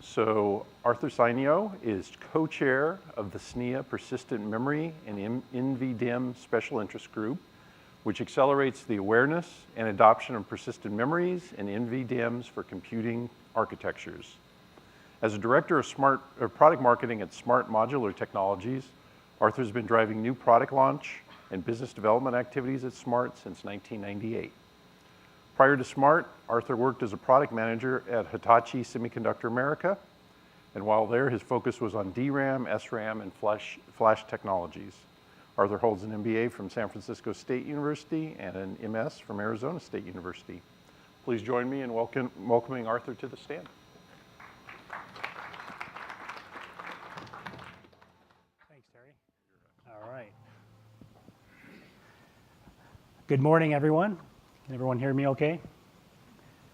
So Arthur Sneu is co-chair of the Sneu Persistent Memory and NVDM Special Interest Group, which accelerates the awareness and adoption of persistent memories and NVDMs for computing architectures. As a director of product marketing at Smart Modular Technologies, Arthur's been driving new product launch and business development activities at Smart since 1998. Prior to Smart, Arthur worked as a product manager at Hitachi Semiconductor America, and while there, his focus was on DRAM, SRAM, and flash technologies. Arthur holds an MBA from San Francisco State University and an MS from Arizona State University. Please join me in welcoming Arthur to the stand. Thanks, Terry. All right. Good morning, everyone. Can everyone hear me okay?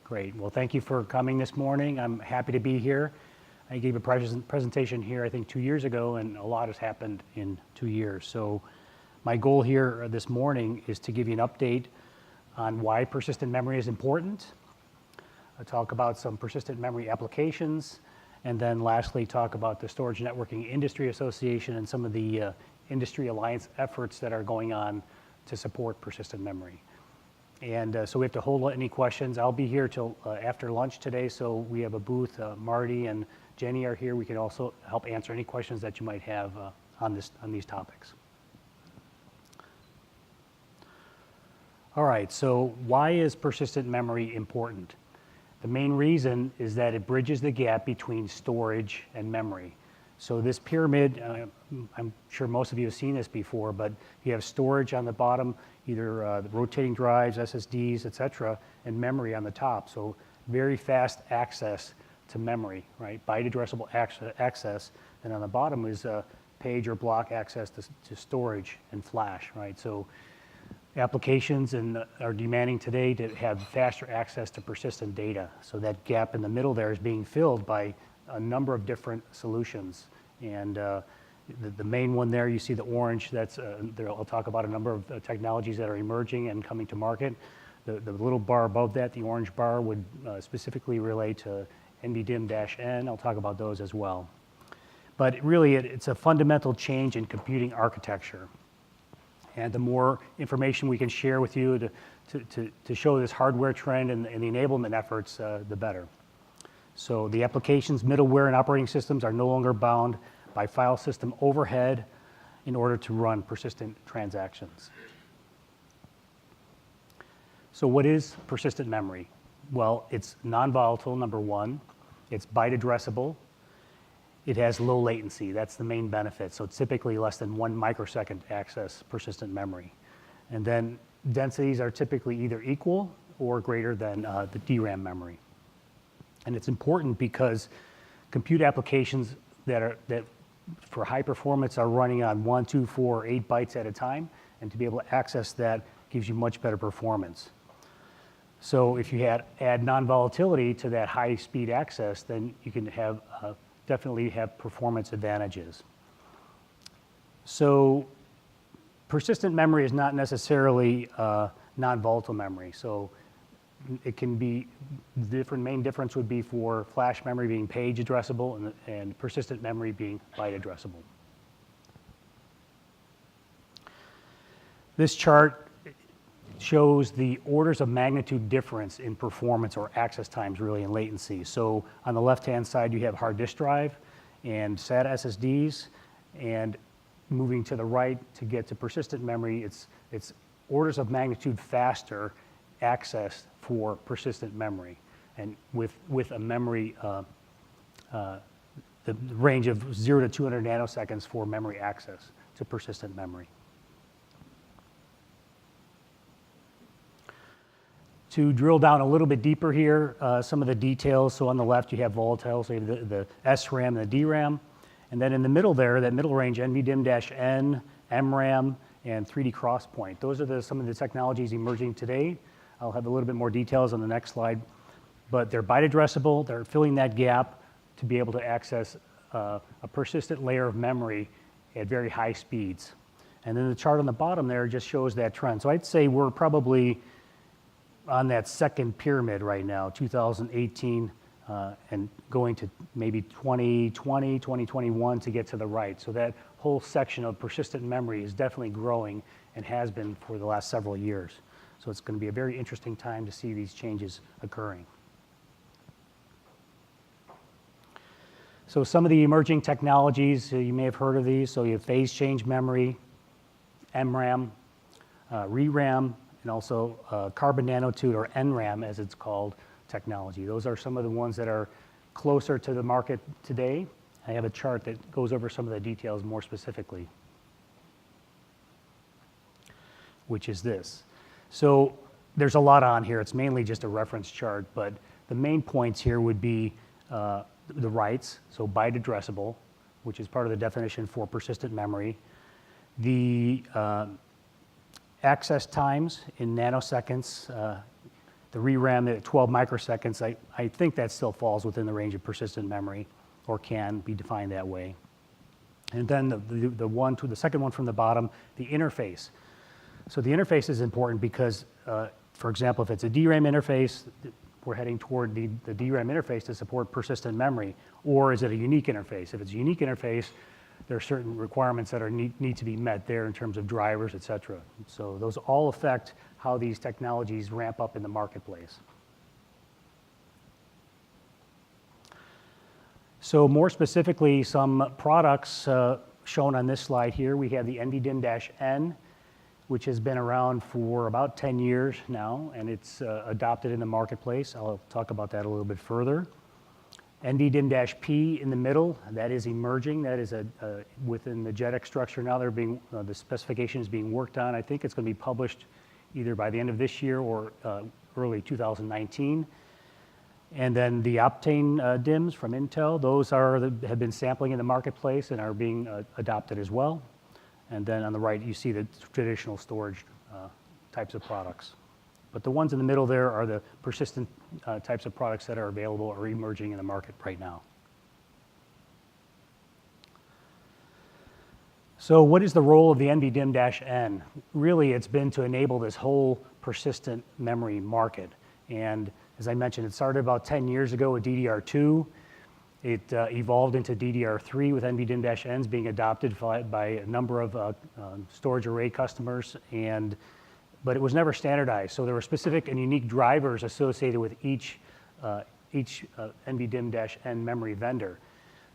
Great. Well, thank you for coming this morning. I'm happy to be here. I gave a presentation here, I think, 2 years ago, and a lot has happened in 2 years. So my goal here this morning is to give you an update on why persistent memory is important. I'll talk about some persistent memory applications, and then lastly, talk about the Storage Networking Industry Association and some of the industry alliance efforts that are going on to support persistent memory. And so we have to hold any questions. I'll be here till after lunch today, so we have a booth. Marty and Jenny are here. We can also help answer any questions that you might have on these topics. All right, so why is persistent memory important? The main reason is that it bridges the gap between storage and memory. So this pyramid, I'm sure most of you have seen this before, but you have storage on the bottom, either the rotating drives, SSDs, et cetera, and memory on the top. So very fast access to memory, right? Byte addressable access. And on the bottom is page or block access to storage and flash, right? So applications are demanding today to have faster access to persistent data. So that gap in the middle there is being filled by a number of different solutions. And the main one there, you see the orange, there I'll talk about a number of technologies that are emerging and coming to market. The little bar above that, the orange bar, would specifically relate to NBDM-N. I'll talk about those as well. But really, it's a fundamental change in computing architecture. And the more information we can share with you to show this hardware trend and the enablement efforts, the better. So the applications, middleware, and operating systems are no longer bound by file system overhead in order to run persistent transactions. So what is persistent memory? Well, it's non-volatile, number one. It's byte addressable. It has low latency. That's the main benefit. So it's typically less than 1 microsecond to access persistent memory. And then densities are typically either equal or greater than the DRAM memory. And it's important because compute applications that for high performance are running on 1, 2, 4, 8 bytes at a time, and to be able to access that gives you much better performance. So if you add non-volatility to that high-speed access, then you can definitely have performance advantages. So persistent memory is not necessarily non-volatile memory. So it can be, the main difference would be for flash memory being page addressable and persistent memory being byte addressable. This chart shows the orders of magnitude difference in performance or access times, really, in latency. So on the left-hand side, you have hard disk drive and SATA SSDs, and moving to the right to get to persistent memory, it's orders of magnitude faster access for persistent memory, and with a memory, the range of 0 to 200 nanoseconds for memory access to persistent memory. To drill down a little bit deeper here, some of the details. So on the left, you have volatile, so you have the SRAM and the DRAM. And then in the middle there, that middle range, NVDIMM-N, MRAM, and 3D Crosspoint. Those are some of the technologies emerging today. I'll have a little bit more details on the next slide. But they're byte addressable. They're filling that gap to be able to access a persistent layer of memory at very high speeds. And then the chart on the bottom there just shows that trend. So I'd say we're probably on that second pyramid right now, 2018 and going to maybe 2020, 2021 to get to the right. So that whole section of persistent memory is definitely growing and has been for the last several years. So it's going to be a very interesting time to see these changes occurring. So some of the emerging technologies, you may have heard of these. So you have phase change memory, MRAM, ReRAM, and also carbon nanotube, or NRAM as it's called, technology. Those are some of the ones that are closer to the market today. I have a chart that goes over some of the details more specifically, which is this. So there's a lot on here. It's mainly just a reference chart, but the main points here would be the writes, so byte addressable, which is part of the definition for persistent memory. The access times in nanoseconds, the ReRAM at 12 microseconds, I think that still falls within the range of persistent memory, or can be defined that way. And then the second one from the bottom, the interface. So the interface is important because, for example, if it's a DRAM interface, we're heading toward the DRAM interface to support persistent memory, or is it a unique interface? If it's a unique interface, there are certain requirements that need to be met there in terms of drivers, et cetera. So those all affect how these technologies ramp up in the marketplace. So more specifically, some products shown on this slide here. We have the NVDIMM-N, which has been around for about 10 years now, and it's adopted in the marketplace. I'll talk about that a little bit further. NVDIMM-P in the middle, that is emerging. That is within the JEDEC structure now. The specification is being worked on. I think it's going to be published either by the end of this year or early 2019. And then the Optane DIMMs from Intel, those have been sampling in the marketplace and are being adopted as well. And then on the right, you see the traditional storage types of products. But the ones in the middle there are the persistent types of products that are available or emerging in the market right now. So what is the role of the NVDIMM-N? Really, it's been to enable this whole persistent memory market. And as I mentioned, it started about 10 years ago with DDR2. It evolved into DDR3 with NVDIMM-Ns being adopted by a number of storage array customers, but it was never standardized. So there were specific and unique drivers associated with each NVDIMM-N memory vendor.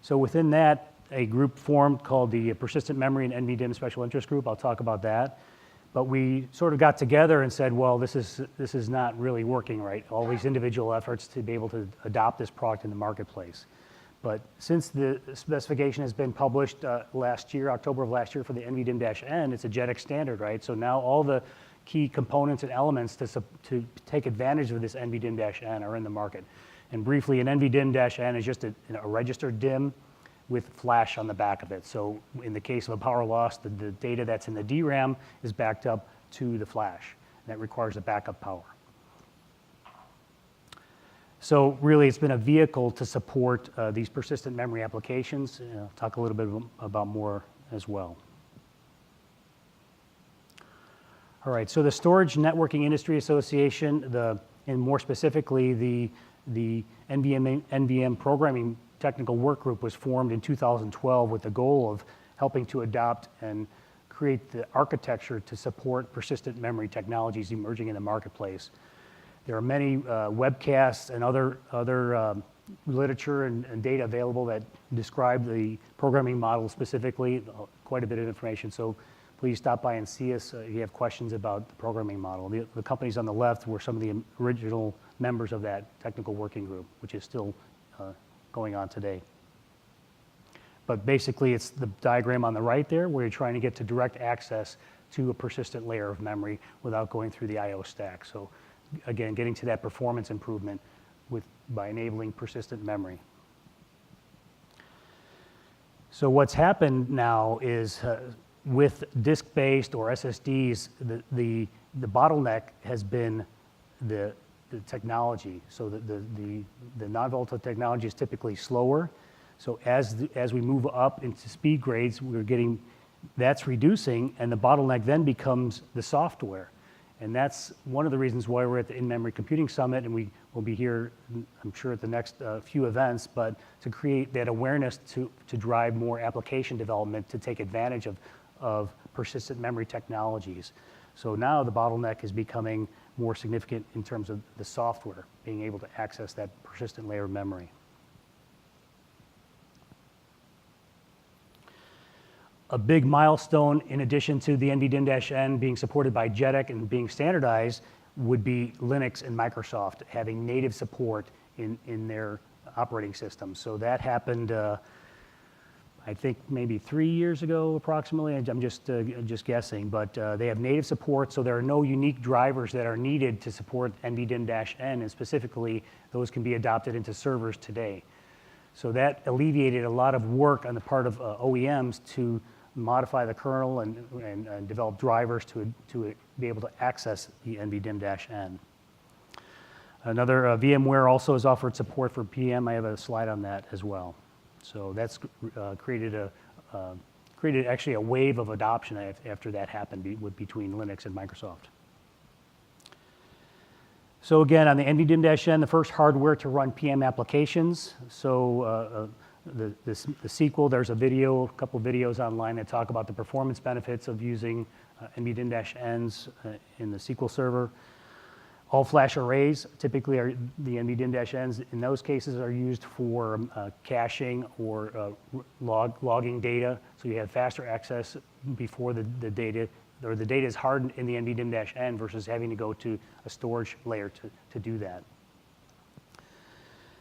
So within that, a group formed called the Persistent Memory and NVDIMM Special Interest Group. I'll talk about that. But we sort of got together and said, well, this is not really working right. All these individual efforts to be able to adopt this product in the marketplace. But since the specification has been published last year, October of last year, for the NVDIMM-N, it's a JEDEC standard, right? So now all the key components and elements to take advantage of this NVDIMM-N are in the market. And briefly, an NVDIMM-N is just a registered DIMM with flash on the back of it. So in the case of a power loss, the data that's in the DRAM is backed up to the flash. That requires a backup power. So really, it's been a vehicle to support these persistent memory applications. I'll talk a little bit about more as well. All right, so the Storage Networking Industry Association, and more specifically the NVM Programming Technical Work Group, was formed in 2012 with the goal of helping to adopt and create the architecture to support persistent memory technologies emerging in the marketplace. There are many webcasts and other literature and data available that describe the programming model specifically, quite a bit of information. So please stop by and see us if you have questions about the programming model. The companies on the left were some of the original members of that technical working group, which is still going on today. But basically, it's the diagram on the right there where you're trying to get to direct access to a persistent layer of memory without going through the I/O stack. So again, getting to that performance improvement by enabling persistent memory. So what's happened now is with disk-based or SSDs, the bottleneck has been the technology. So the non-volatile technology is typically slower. So as we move up into speed grades, that's reducing, and the bottleneck then becomes the software. And that's one of the reasons why we're at the In-Memory Computing Summit, and we will be here, I'm sure, at the next few events, but to create that awareness to drive more application development to take advantage of persistent memory technologies. So now the bottleneck is becoming more significant in terms of the software, being able to access that persistent layer of memory. A big milestone, in addition to the NVDIMM-N being supported by JEDEC and being standardized, would be Linux and Microsoft having native support in their operating system. So that happened, I think maybe 3 years ago, approximately. I'm just guessing, but they have native support, so there are no unique drivers that are needed to support NVDIMM-N, and specifically, those can be adopted into servers today. So that alleviated a lot of work on the part of OEMs to modify the kernel and develop drivers to be able to access the NVDIMM-N. Another, VMware also has offered support for PM. I have a slide on that as well. So that's created actually a wave of adoption after that happened between Linux and Microsoft. So again, on the NVDIMM-N, the first hardware to run PM applications. So the sequel, there's a couple videos online that talk about the performance benefits of using NVDIMM-Ns in the SQL server. All-flash arrays, typically are the NVDIMM-Ns, in those cases are used for caching or logging data, so you have faster access before the data is hardened in the NVDIMM-N versus having to go to a storage layer to do that.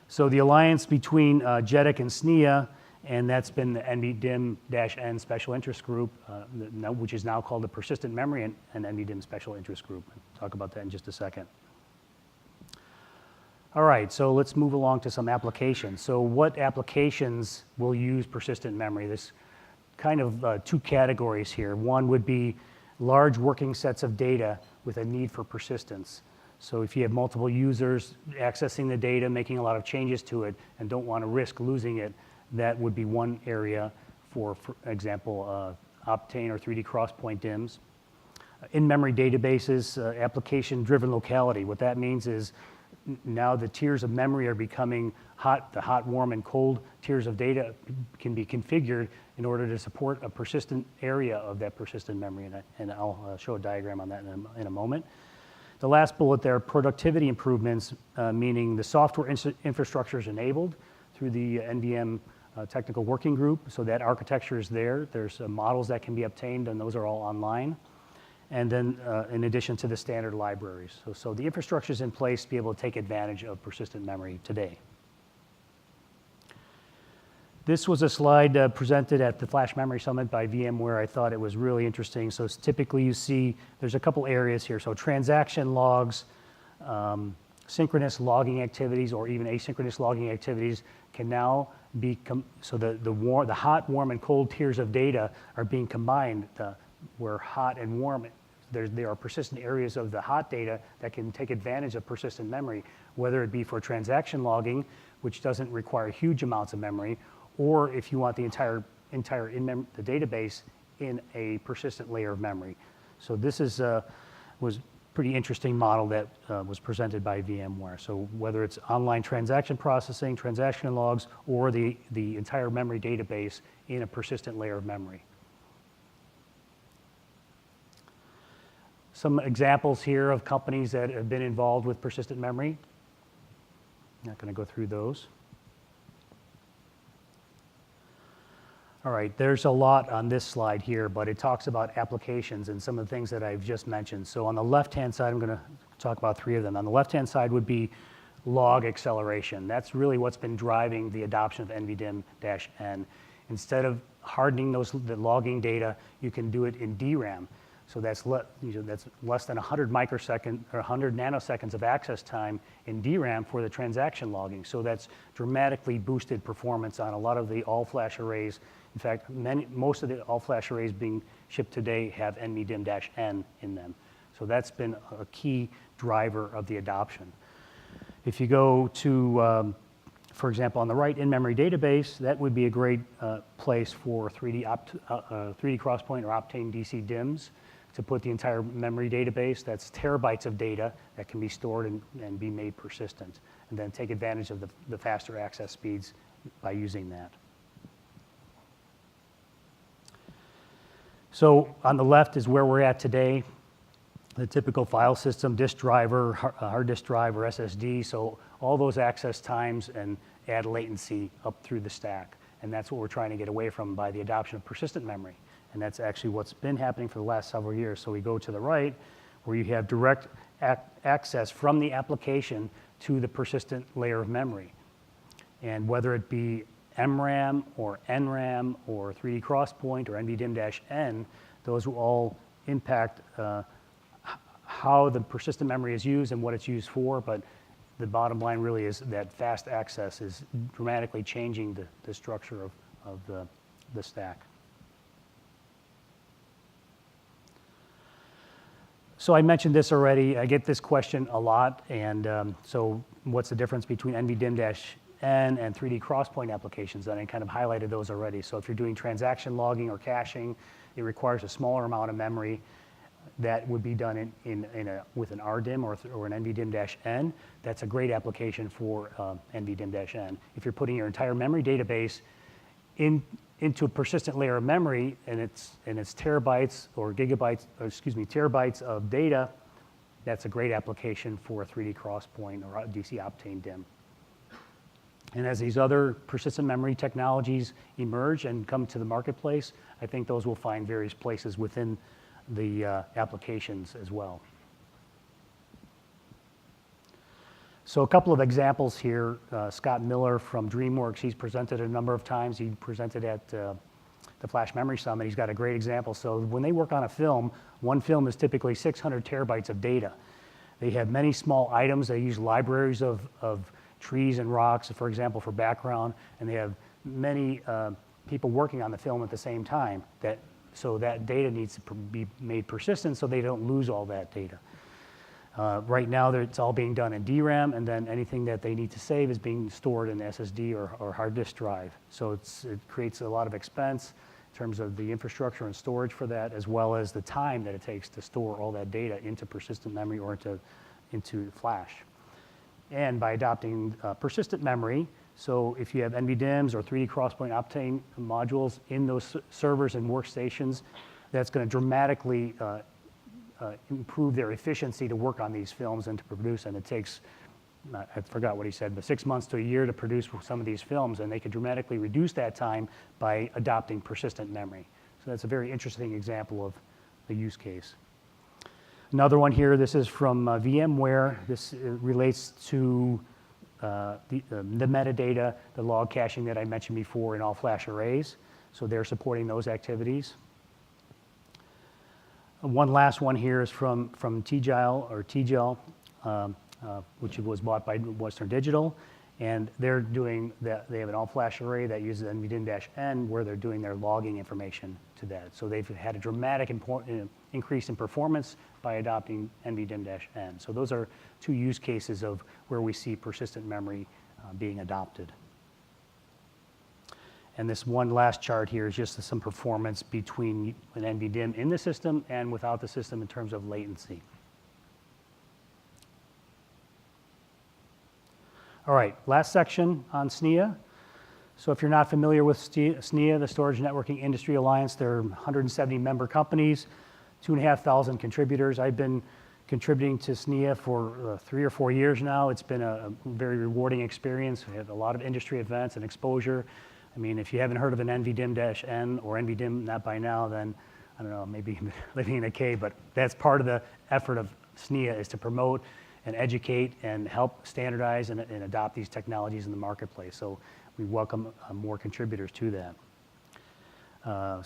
So the alliance between JEDEC and Sneu, and that's been the NBDM-N Special Interest Group, which is now called the Persistent Memory and NBDIMM Special Interest Group. I'll talk about that in just a second. All right, so let's move along to some applications. So what applications will use persistent memory? There's kind of two categories here. One would be large working sets of data with a need for persistence. So if you have multiple users accessing the data, making a lot of changes to it, and don't want to risk losing it, that would be one area for example, Optane or 3D Crosspoint DIMMs. In-memory databases, application-driven locality. What that means is now the tiers of memory are becoming hot. The hot, warm, and cold tiers of data can be configured in order to support a persistent area of that persistent memory, and I'll show a diagram on that in a moment. The last bullet there, productivity improvements, meaning the software infrastructure is enabled through the NVM technical working group, so that architecture is there. There's models that can be obtained, and those are all online. And then in addition to the standard libraries. So the infrastructure is in place to be able to take advantage of persistent memory today. This was a slide presented at the Flash Memory Summit by VMware. I thought it was really interesting. So typically you see there's a couple areas here. So transaction logs, synchronous logging activities, or even asynchronous logging activities can now become, so the hot, warm, and cold tiers of data are being combined, where hot and warm, there are persistent areas of the hot data that can take advantage of persistent memory, whether it be for transaction logging, which doesn't require huge amounts of memory, or if you want the entire the database in a persistent layer of memory. So this was a pretty interesting model that was presented by VMware. So whether it's online transaction processing, transaction logs, or the entire memory database in a persistent layer of memory. Some examples here of companies that have been involved with persistent memory. Not going to go through those. All right, there's a lot on this slide here, but it talks about applications and some of the things that I've just mentioned. So on the left-hand side, I'm going to talk about three of them. On the left-hand side would be log acceleration. That's really what's been driving the adoption of NVDIMM-N. Instead of hardening the logging data, you can do it in DRAM. So that's less than 100 microseconds or 100 nanoseconds of access time in DRAM for the transaction logging. So that's dramatically boosted performance on a lot of the all-flash arrays. In fact, most of the all-flash arrays being shipped today have NVDIMM-N in them. So that's been a key driver of the adoption. If you go to, for example, on the right, in-memory database, that would be a great place for 3D Crosspoint or Optane DC DIMMs to put the entire memory database. That's terabytes of data that can be stored and be made persistent, and then take advantage of the faster access speeds by using that. So on the left is where we're at today. The typical file system, disk driver, hard disk drive, or SSD. So all those access times and add latency up through the stack. And that's what we're trying to get away from by the adoption of persistent memory. And that's actually what's been happening for the last several years. So we go to the right, where you have direct access from the application to the persistent layer of memory. And whether it be MRAM or NRAM or 3D Crosspoint or NVDIMM-N, those will all impact how the persistent memory is used and what it's used for, but the bottom line really is that fast access is dramatically changing the structure of the stack. So I mentioned this already. I get this question a lot, and so what's the difference between NVDIMM-N and 3D Crosspoint applications? And I kind of highlighted those already. So if you're doing transaction logging or caching, it requires a smaller amount of memory. That would be done with an RDIMM or an NVDIMM-N. That's a great application for NVDIMM-N. If you're putting your entire memory database into a persistent layer of memory, and it's terabytes or gigabytes, or excuse me, terabytes of data, that's a great application for a 3D Crosspoint or a DC Optane DIMM. And as these other persistent memory technologies emerge and come to the marketplace, I think those will find various places within the applications as well. So a couple of examples here. Scott Miller from DreamWorks, he's presented a number of times. He presented at the Flash Memory Summit. He's got a great example. So when they work on a film, one film is typically 600 terabytes of data. They have many small items. They use libraries of trees and rocks, for example, for background, and they have many people working on the film at the same time. So that data needs to be made persistent so they don't lose all that data. Right now, it's all being done in DRAM, and then anything that they need to save is being stored in SSD or hard disk drive. So it creates a lot of expense in terms of the infrastructure and storage for that, as well as the time that it takes to store all that data into persistent memory or into flash. And by adopting persistent memory, so if you have NVDIMMs or 3D Crosspoint Optane modules in those servers and workstations, that's going to dramatically improve their efficiency to work on these films and to produce. And it takes, I forgot what he said, but 6 months to a year to produce some of these films, and they could dramatically reduce that time by adopting persistent memory. So that's a very interesting example of the use case. Another one here, this is from VMware. This relates to the metadata, the log caching that I mentioned before in all-flash arrays. So they're supporting those activities. One last one here is from TGEL, which was bought by Western Digital. And they're doing that. They have an all-flash array that uses NVDIMM-N, where they're doing their logging information to that. So they've had a dramatic increase in performance by adopting NVDIMM-N. So those are two use cases of where we see persistent memory being adopted. And this one last chart here is just some performance between an NVDIMM in the system and without the system in terms of latency. All right, last section on SNEA. So if you're not familiar with SNEA, the Storage Networking Industry Alliance, there are 170 member companies, 2,500 contributors. I've been contributing to SNEA for 3 or 4 years now. It's been a very rewarding experience. We have a lot of industry events and exposure. I mean, if you haven't heard of an NVDIMM-N or NVDIMM not by now, then I don't know, maybe living in a cave, but that's part of the effort of SNEA, is to promote and educate and help standardize and adopt these technologies in the marketplace. So we welcome more contributors to that.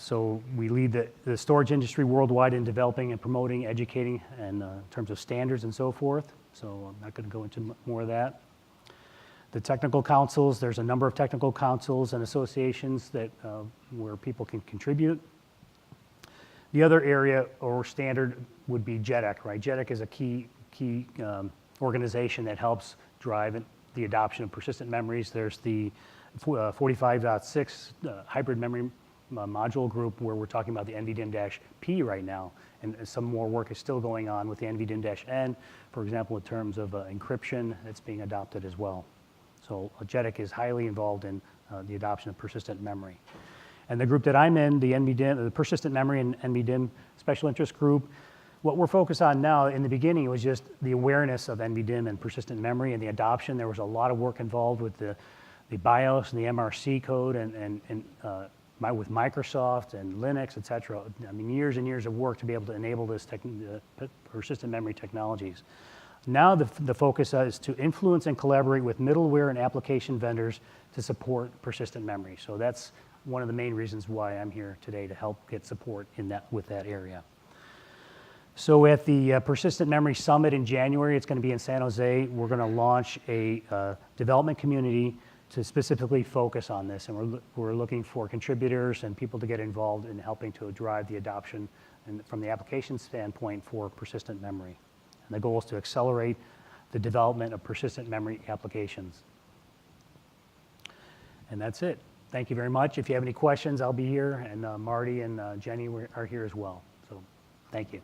So we lead the storage industry worldwide in developing and promoting, educating, and in terms of standards and so forth. So I'm not going to go into more of that. The technical councils, there's a number of technical councils and associations that where people can contribute. The other area or standard would be JEDEC, right? JEDEC is a key organization that helps drive the adoption of persistent memories. There's the 45.6 hybrid memory module group where we're talking about the NVDIMM-P right now, and some more work is still going on with the NVDIMM-N, for example, in terms of encryption that's being adopted as well. So JEDEC is highly involved in the adoption of persistent memory. And the group that I'm in, the persistent memory and NVDIMM special interest group, what we're focused on now, in the beginning, it was just the awareness of NVDIMM and persistent memory and the adoption. There was a lot of work involved with the BIOS and the MRC code with Microsoft and Linux, et cetera. I mean, years and years of work to be able to enable this persistent memory technologies. Now the focus is to influence and collaborate with middleware and application vendors to support persistent memory. So that's one of the main reasons why I'm here today, to help get support with that area. So at the Persistent Memory Summit in January, it's going to be in San Jose, we're going to launch a development community to specifically focus on this. And we're looking for contributors and people to get involved in helping to drive the adoption and from the application standpoint for persistent memory. And the goal is to accelerate the development of persistent memory applications. And that's it. Thank you very much. If you have any questions, I'll be here, and Marty and Jenny are here as well. So thank you.